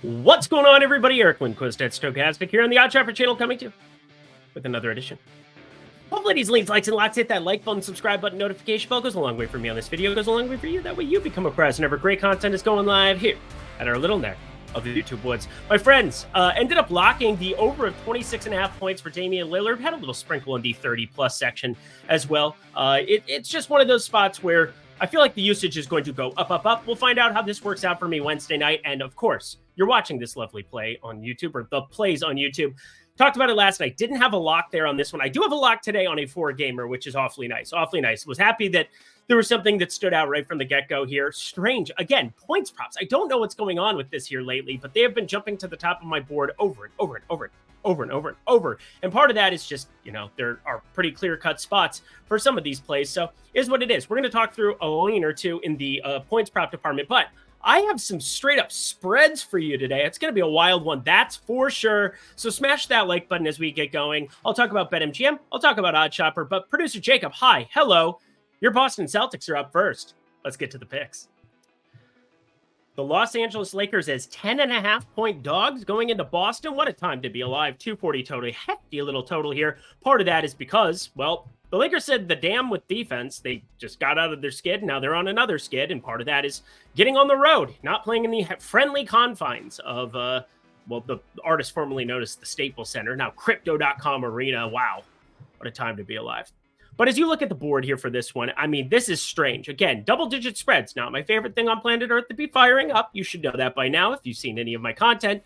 What's going on, everybody? Eric Lindquist at Stochastic here on the Odd Trapper channel, coming to you with another edition. Hopefully these leads, likes, and lots. Hit that like button, subscribe button, notification bell. Goes a long way for me on this video. Goes a long way for you. That way you become apprised whenever great content is going live here at our little neck of the YouTube woods. My friends ended up locking the over of 26.5 points for Damian Lillard. Had a little sprinkle in the 30-plus section as well. It's just one of those spots where I feel like the usage is going to go up, up, up. We'll find out how this works out for me Wednesday night. And of course, you're watching this lovely play on YouTube, or the plays on YouTube. Talked about it last night. Didn't have a lock there on this one. I do have a lock today on a 4-gamer, which is awfully nice. Awfully nice. Was happy that there was something that stood out right from the get-go here. Strange. Again, points props. I don't know what's going on with this here lately, but they have been jumping to the top of my board over and over and over and over and over and over. And part of that is just, there are pretty clear-cut spots for some of these plays. So is what it is. We're going to talk through a lane or two in the points prop department, but I have some straight up spreads for you today. It's going to be a wild one, that's for sure. So smash that like button as we get going. I'll talk about BetMGM. I'll talk about Odd Shopper, but producer Jacob, hi, hello. Your Boston Celtics are up first. Let's get to the picks. The Los Angeles Lakers as 10.5-point dogs going into Boston. What a time to be alive. 240 total. Hefty little total here. Part of that is because, well, the Lakers said the damn with defense. They just got out of their skid. Now they're on another skid. And part of that is getting on the road, not playing in the friendly confines of, the artist formerly known as the Staples Center, now Crypto.com Arena. Wow. What a time to be alive. But as you look at the board here for this one, I mean, this is strange. Again, double-digit spreads. Not my favorite thing on planet Earth to be firing up. You should know that by now if you've seen any of my content.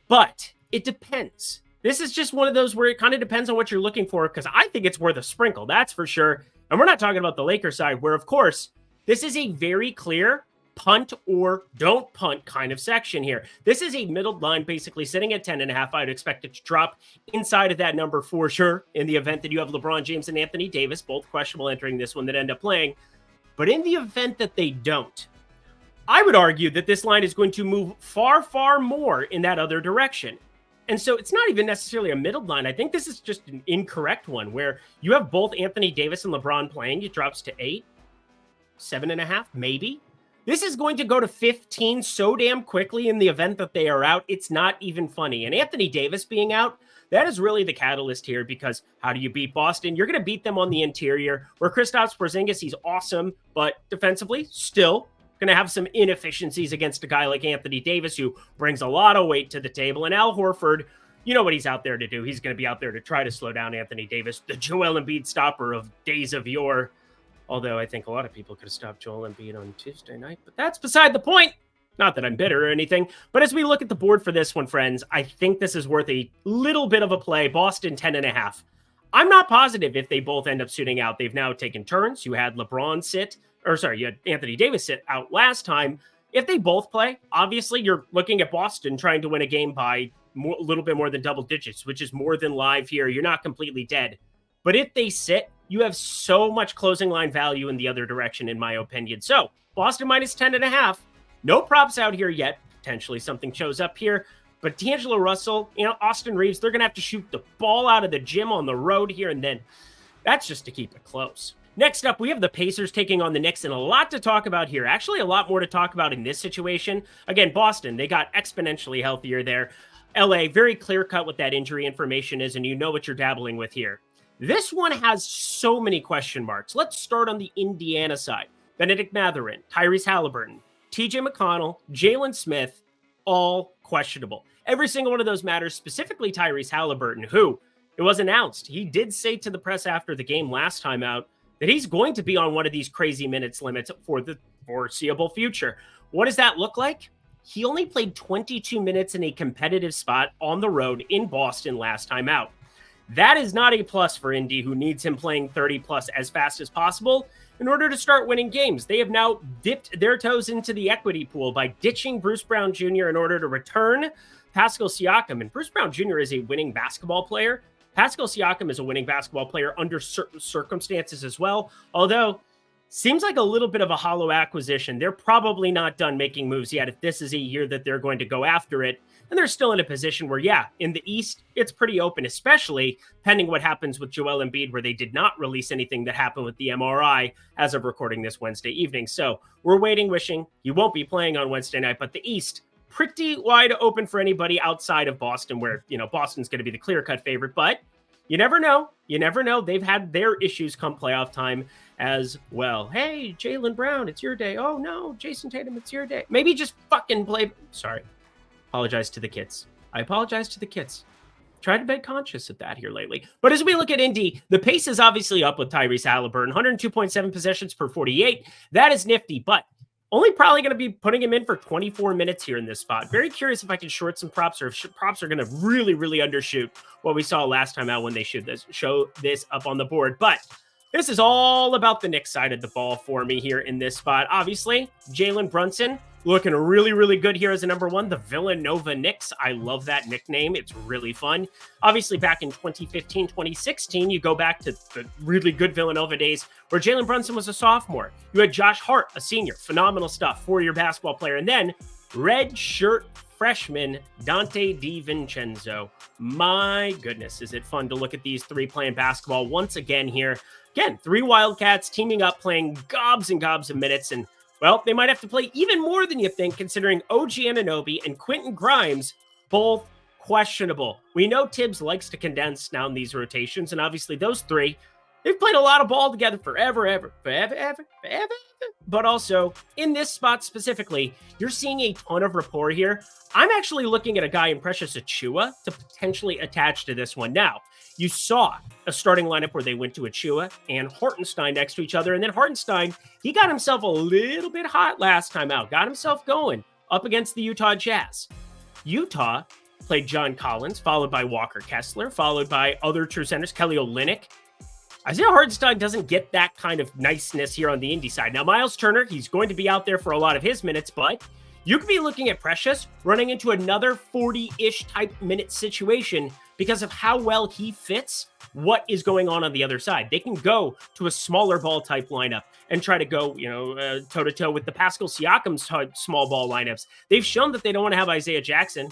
But it depends. This is just one of those where it kind of depends on what you're looking for, because I think it's worth a sprinkle, that's for sure. And we're not talking about the Lakers side, where, of course, this is a very clear punt or don't punt kind of section here. This is a middle line basically sitting at 10.5. I'd expect it to drop inside of that number for sure in the event that you have LeBron James and Anthony Davis, both questionable entering this one, that end up playing. But in the event that they don't, I would argue that this line is going to move far, far more in that other direction. And so it's not even necessarily a middle line. I think this is just an incorrect one where you have both Anthony Davis and LeBron playing. It drops to 8, 7.5, maybe. This is going to go to 15 so damn quickly in the event that they are out. It's not even funny. And Anthony Davis being out, that is really the catalyst here, because how do you beat Boston? You're going to beat them on the interior, where Kristaps Porzingis, he's awesome, but defensively still going to have some inefficiencies against a guy like Anthony Davis, who brings a lot of weight to the table. And Al Horford, you know what he's out there to do. He's going to be out there to try to slow down Anthony Davis, the Joel Embiid stopper of days of yore. Although I think a lot of people could have stopped Joel Embiid on Tuesday night, but that's beside the point. Not that I'm bitter or anything, but as we look at the board for this one, friends, I think this is worth a little bit of a play. Boston 10.5. I'm not positive if they both end up suiting out. They've now taken turns. You had you had Anthony Davis sit out last time. If they both play, obviously you're looking at Boston trying to win a game by a little bit more than double digits, which is more than live here. You're not completely dead. But if they sit, you have so much closing line value in the other direction, in my opinion. So Boston minus 10.5. No props out here yet. Potentially something shows up here. But D'Angelo Russell, Austin Reeves, they're going to have to shoot the ball out of the gym on the road here. And then that's just to keep it close. Next up, we have the Pacers taking on the Knicks, and a lot to talk about here. Actually, a lot more to talk about in this situation. Again, Boston, they got exponentially healthier there. LA, very clear-cut what that injury information is, and you know what you're dabbling with here. This one has so many question marks. Let's start on the Indiana side. Benedict Mathurin, Tyrese Halliburton, TJ McConnell, Jalen Smith, all questionable. Every single one of those matters, specifically Tyrese Halliburton, who, it was announced, he did say to the press after the game last time out that he's going to be on one of these crazy minutes limits for the foreseeable future. What does that look like? He only played 22 minutes in a competitive spot on the road in Boston last time out. That is not a plus for Indy, who needs him playing 30-plus as fast as possible in order to start winning games. They have now dipped their toes into the equity pool by ditching Bruce Brown Jr. in order to return Pascal Siakam. And Bruce Brown Jr. is a winning basketball player. Pascal Siakam is a winning basketball player under certain circumstances as well, although seems like a little bit of a hollow acquisition. They're probably not done making moves yet if this is a year that they're going to go after it. And they're still in a position where, yeah, in the East, it's pretty open, especially pending what happens with Joel Embiid, where they did not release anything that happened with the MRI as of recording this Wednesday evening. So we're waiting, wishing he won't be playing on Wednesday night, but the East, pretty wide open for anybody outside of Boston, where, Boston's going to be the clear-cut favorite, but you never know. You never know. They've had their issues come playoff time as well. Hey, Jaylen Brown, it's your day. Oh, no, Jason Tatum, it's your day. Maybe just fucking play. Sorry. Apologize to the kids. I apologize to the kids. Tried to be conscious of that here lately. But as we look at Indy, the pace is obviously up with Tyrese Halliburton. 102.7 possessions per 48. That is nifty, but only probably going to be putting him in for 24 minutes here in this spot. Very curious if I can short some props or if props are going to really, really undershoot what we saw last time out when they show this up on the board. But this is all about the Knicks side of the ball for me here in this spot. Obviously, Jalen Brunson looking really, really good here as a number one. The Villanova Knicks. I love that nickname. It's really fun. Obviously, back in 2015, 2016, you go back to the really good Villanova days where Jalen Brunson was a sophomore. You had Josh Hart, a senior. Phenomenal stuff. Four-year basketball player. And then red shirt freshman Dante DiVincenzo. My goodness, is it fun to look at these three playing basketball once again here. Again, three Wildcats teaming up, playing gobs and gobs of minutes, and well, they might have to play even more than you think, considering OG Anunoby and Quentin Grimes, both questionable. We know Tibbs likes to condense down these rotations, and obviously those three, they've played a lot of ball together forever. But also, in this spot specifically, you're seeing a ton of rapport here. I'm actually looking at a guy in Precious Achiuwa to potentially attach to this one. Now, you saw a starting lineup where they went to Achiuwa and Hartenstein next to each other. And then Hartenstein, he got himself a little bit hot last time out. Got himself going up against the Utah Jazz. Utah played John Collins, followed by Walker Kessler, followed by other true centers, Kelly Olynyk. Isaiah Hartenstein doesn't get that kind of niceness here on the Indy side. Now, Miles Turner, he's going to be out there for a lot of his minutes, but you could be looking at Precious running into another 40-ish type minute situation because of how well he fits what is going on the other side. They can go to a smaller ball type lineup and try to go, toe-to-toe with the Pascal Siakam small ball lineups. They've shown that they don't want to have Isaiah Jackson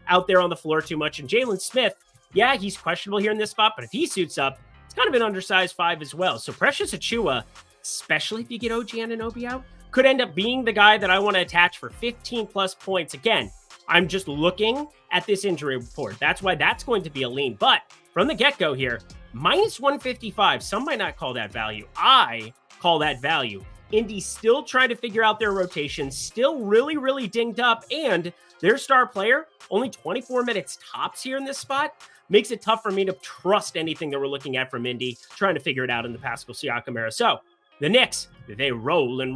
out there on the floor too much. And Jalen Smith, yeah, he's questionable here in this spot, but if he suits up, it's kind of an undersized five as well. So Precious Achiuwa, especially if you get OG Anunoby out, could end up being the guy that I want to attach for 15 plus points. Again, I'm just looking at this injury report. That's why that's going to be a lean. But from the get-go here, minus 155. Some might not call that value. I call that value. Indy still trying to figure out their rotation, still really, really dinged up, and their star player, only 24 minutes tops here in this spot, makes it tough for me to trust anything that we're looking at from Indy, trying to figure it out in the Pascal Siakam era. So the Knicks, they rolling.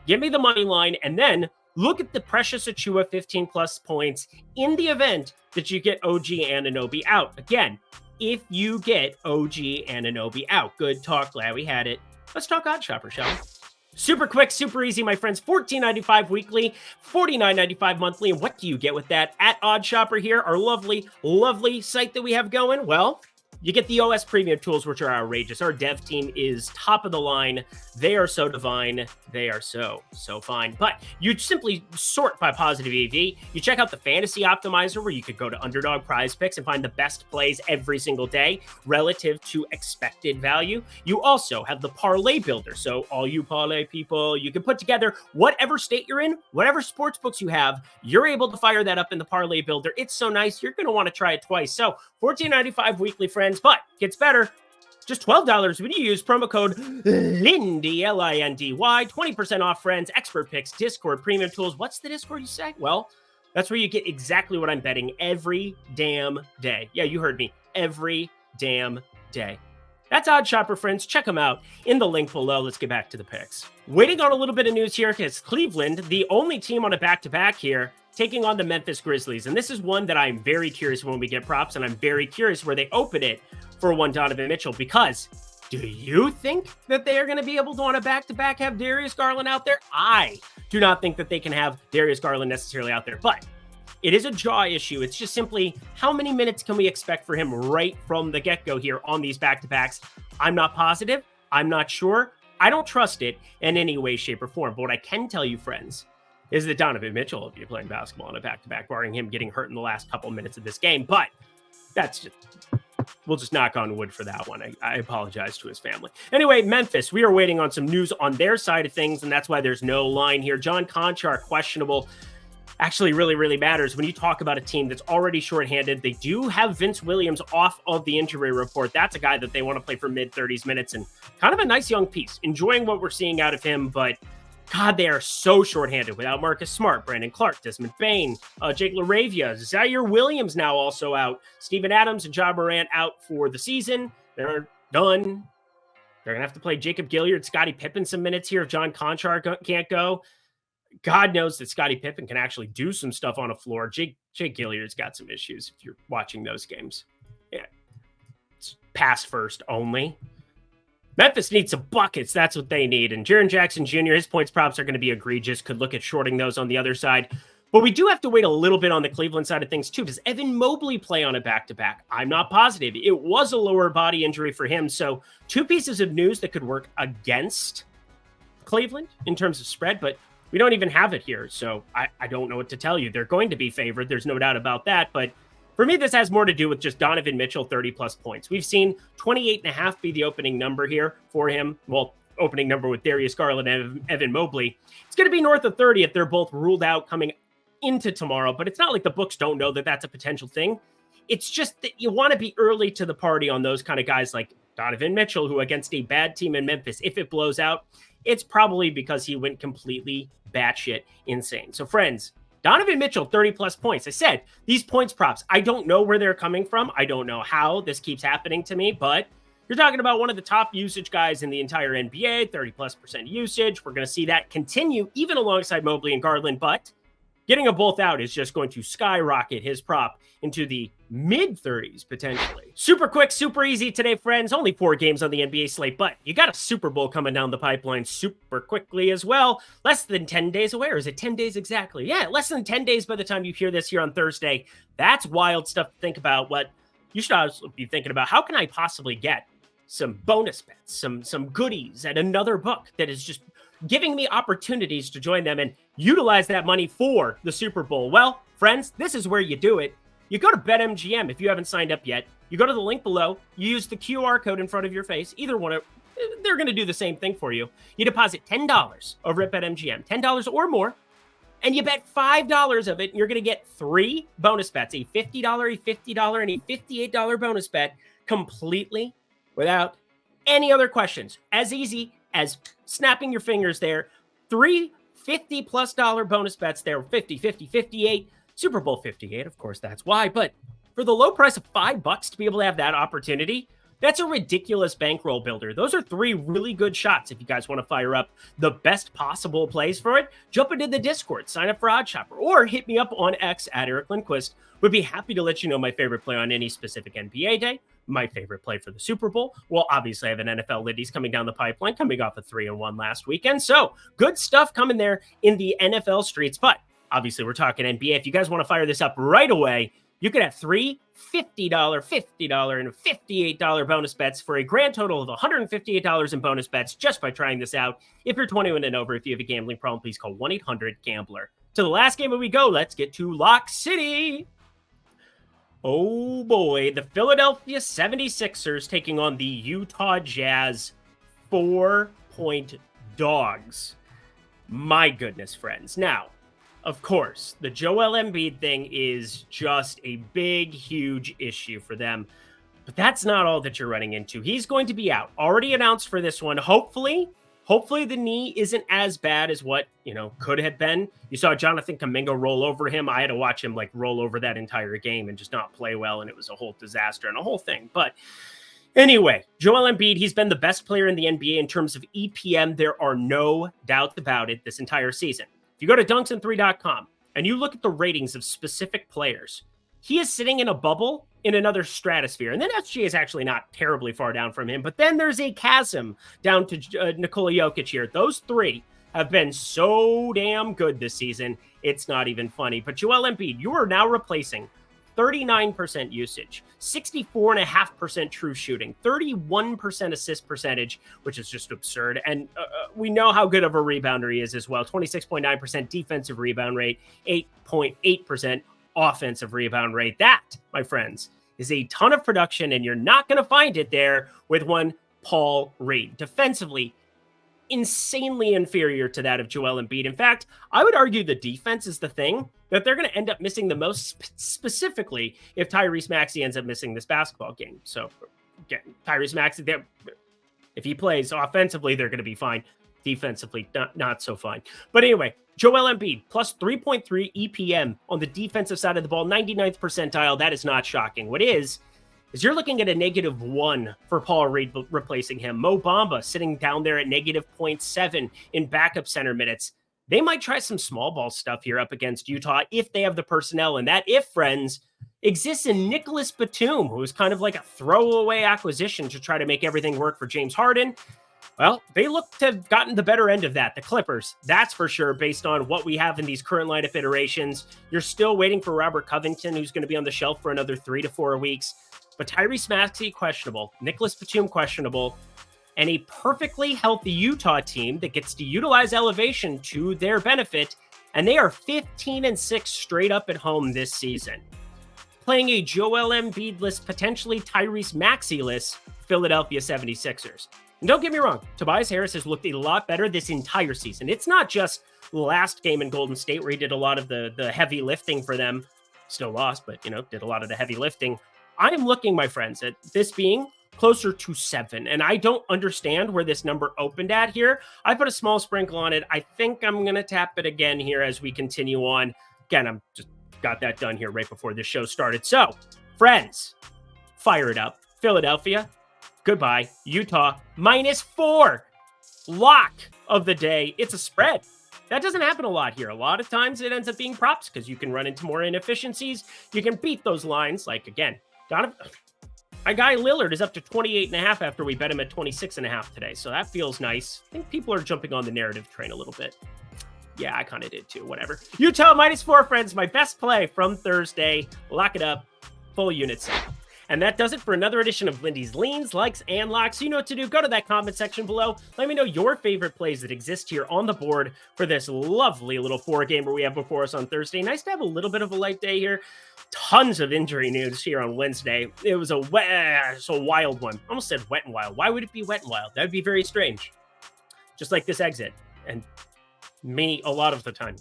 Give me the money line, and then look at the Precious Achiuwa 15 plus points in the event that you get OG Anunoby out. Again, if you get OG Anunoby out. Good talk, glad we had it. Let's talk Odd Shopper, shall we? Super quick, super easy, my friends. $14.95 weekly, $49.95 monthly. And what do you get with that? At Odd Shopper here, our lovely, lovely site that we have going. Well, you get the OS premium tools, which are outrageous. Our dev team is top of the line. They are so divine. They are so fine. But you simply sort by positive EV. You check out the fantasy optimizer where you could go to Underdog Prize Picks and find the best plays every single day relative to expected value. You also have the parlay builder. So all you parlay people, you can put together whatever state you're in, whatever sports books you have, you're able to fire that up in the parlay builder. It's so nice. You're going to want to try it twice. So $14.95 weekly, friends, but gets better. Just $12 when you use promo code Lindy, Lindy, 20% off, friends, expert picks, Discord, premium tools. What's the Discord, you say? Well, that's where you get exactly what I'm betting every damn day. Yeah, you heard me. Every damn day. That's Odd Shopper, friends. Check them out in the link below. Let's get back to the picks. Waiting on a little bit of news here because Cleveland, the only team on a back-to-back here, taking on the Memphis Grizzlies. And this is one that I'm very curious when we get props, and I'm very curious where they open it for one Donovan Mitchell, because do you think that they are going to be able to on a back-to-back have Darius Garland out there? I do not think that they can have Darius Garland necessarily out there, but it is a jaw issue. It's just simply how many minutes can we expect for him right from the get-go here on these back-to-backs? I'm not positive. I'm not sure. I don't trust it in any way, shape, or form. But what I can tell you, friends, is that Donovan Mitchell will be playing basketball on a back-to-back, barring him getting hurt in the last couple minutes of this game. But that's just, we'll just knock on wood for that one. I apologize to his family. Anyway, Memphis, we are waiting on some news on their side of things, and that's why there's no line here. John Conchar, questionable. actually really, really matters when you talk about a team that's already shorthanded. They do have Vince Williams off of the injury report. That's a guy that they want to play for mid-30s minutes and kind of a nice young piece. Enjoying what we're seeing out of him, but God, they are so shorthanded without Marcus Smart, Brandon Clark, Desmond Bain, Jake LaRavia, Zaire Williams now also out, Steven Adams and Ja Morant out for the season. They're done. They're going to have to play Jacob Gilyard, Scottie Pippen some minutes here if John Conchar can't go. God knows that Scottie Pippen can actually do some stuff on a floor. Jake Gilyard's got some issues if you're watching those games. Yeah, it's pass first only. Memphis needs some buckets. That's what they need. And Jaren Jackson Jr., his points props are going to be egregious. Could look at shorting those on the other side. But we do have to wait a little bit on the Cleveland side of things, too. Does Evan Mobley play on a back-to-back? I'm not positive. It was a lower body injury for him. So 2 pieces of news that could work against Cleveland in terms of spread, but we don't even have it here. So I don't know what to tell you. They're going to be favored. There's no doubt about that. But for me, this has more to do with just Donovan Mitchell, 30-plus points. We've seen 28.5 be the opening number here for him. Well, opening number with Darius Garland and Evan Mobley. It's going to be north of 30 if they're both ruled out coming into tomorrow, but it's not like the books don't know that that's a potential thing. It's just that you want to be early to the party on those kind of guys like Donovan Mitchell, who against a bad team in Memphis, if it blows out, it's probably because he went completely batshit insane. So friends, Donovan Mitchell, 30-plus points. I said, these points props, I don't know where they're coming from. I don't know how this keeps happening to me, but you're talking about one of the top usage guys in the entire NBA, 30+% usage. We're going to see that continue even alongside Mobley and Garland, but getting them both out is just going to skyrocket his prop into the mid-30s, potentially. Super quick, super easy today, friends. Only 4 games on the NBA slate, but you got a Super Bowl coming down the pipeline super quickly as well. Less than 10 days away, or is it 10 days exactly? Yeah, less than 10 days by the time you hear this here on Thursday. That's wild stuff to think about. What you should also be thinking about, how can I possibly get some bonus bets, some goodies at another book that is just giving me opportunities to join them and utilize that money for the Super Bowl? Well, friends, this is where you do it. You go to BetMGM if you haven't signed up yet. You go to the link below. You use the QR code in front of your face. Either one, they're going to do the same thing for you. You deposit $10 over at BetMGM, $10 or more, and you bet $5 of it, and you're going to get 3 bonus bets, a $50, a $50, and a $58 bonus bet completely without any other questions. As easy as snapping your fingers there. 3 $50+ bonus bets there. 50, 50, 58. Super Bowl 58, of course, that's why. But for the low price of $5 to be able to have that opportunity, that's a ridiculous bankroll builder. Those are 3 really good shots. If you guys want to fire up the best possible plays for it, jump into the Discord, sign up for OddsShopper, or hit me up on X at Eric Lindquist. Would be happy to let you know my favorite play on any specific NBA day, my favorite play for the Super Bowl. Well, obviously, I have an NFL Lindy's coming down the pipeline, coming off a 3-1 last weekend. So good stuff coming there in the NFL streets. But obviously, we're talking NBA. If you guys want to fire this up right away, you could have 3 $50, $50, and $58 bonus bets for a grand total of $158 in bonus bets just by trying this out. If you're 21 and over, if you have a gambling problem, please call 1-800-GAMBLER. To the last game we go, let's get to Lock City. Oh boy, the Philadelphia 76ers taking on the Utah Jazz 4-point dogs. My goodness, friends. Now, of course, the Joel Embiid thing is just a big, huge issue for them. But that's not all that you're running into. He's going to be out. Already announced for this one. Hopefully the knee isn't as bad as what, could have been. You saw Jonathan Kuminga roll over him. I had to watch him roll over that entire game and just not play well. And it was a whole disaster and a whole thing. But anyway, Joel Embiid, he's been the best player in the NBA in terms of EPM. There are no doubts about it this entire season. If you go to dunksand3.com and you look at the ratings of specific players, he is sitting in a bubble in another stratosphere. And then SGA is actually not terribly far down from him. But then there's a chasm down to Nikola Jokic here. Those 3 have been so damn good this season. It's not even funny. But Joel Embiid, you are now replacing 39% usage, 64.5% true shooting, 31% assist percentage, which is just absurd. And we know how good of a rebounder he is as well. 26.9% defensive rebound rate, 8.8% offensive rebound rate. That, my friends, is a ton of production, and you're not going to find it there with one Paul Reed. Defensively, insanely inferior to that of Joel Embiid. In fact, I would argue the defense is the thing that they're going to end up missing the most, specifically if Tyrese Maxey ends up missing this basketball game. So, again, Tyrese Maxey, if he plays offensively, they're going to be fine. Defensively, not so fine. But anyway, Joel Embiid, plus 3.3 EPM on the defensive side of the ball, 99th percentile. That is not shocking. What is you're looking at a -1 for Paul Reed replacing him. Mo Bamba sitting down there at -0.7 in backup center minutes. They might try some small ball stuff here up against Utah if they have the personnel. And that, if friends, exists in Nicholas Batum, who is kind of like a throwaway acquisition to try to make everything work for James Harden. Well, they look to have gotten the better end of that, the Clippers. That's for sure, based on what we have in these current lineup iterations. You're still waiting for Robert Covington, who's going to be on the shelf for another 3 to 4 weeks. But Tyrese Maxey, questionable. Nicholas Batum, questionable. And a perfectly healthy Utah team that gets to utilize elevation to their benefit. And they are 15-6 straight up at home this season. Playing a Joel Embiid-less, potentially Tyrese Maxey-less Philadelphia 76ers. And don't get me wrong, Tobias Harris has looked a lot better this entire season. It's not just last game in Golden State where he did a lot of the heavy lifting for them. Still lost, but, did a lot of the heavy lifting. I am looking, my friends, at this being closer to 7, and I don't understand where this number opened at here. I put a small sprinkle on it. I think I'm going to tap it again here as we continue on. Again, I'm just got that done here right before the show started. So, friends, fire it up. Philadelphia, goodbye. Utah, -4. Lock of the day. It's a spread. That doesn't happen a lot here. A lot of times it ends up being props because you can run into more inefficiencies. You can beat those lines. Like, again, my guy Lillard is up to 28.5 after we bet him at 26.5 today. So that feels nice. I think people are jumping on the narrative train a little bit. Yeah, I kind of did too. Whatever. Utah -4, friends. My best play from Thursday. Lock it up. Full unit set. And that does it for another edition of Lindy's Leans, Likes, and Locks. You know what to do. Go to that comment section below. Let me know your favorite plays that exist here on the board for this lovely little 4-gamer we have before us on Thursday. Nice to have a little bit of a light day here. Tons of injury news here on Wednesday. It was a wild one. Almost said wet and wild. Why would it be wet and wild? That would be very strange. Just like this exit. And me a lot of the time.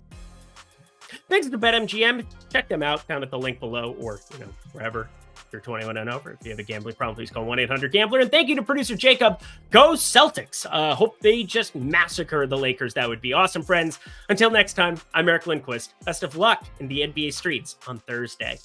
Thanks to BetMGM. Check them out down at the link below or, wherever. If you're 21 and over, if you have a gambling problem, please call 1-800-GAMBLER. And thank you to producer Jacob. Go Celtics. Hope they just massacre the Lakers. That would be awesome, friends. Until next time, I'm Eric Lindquist. Best of luck in the NBA streets on Thursday.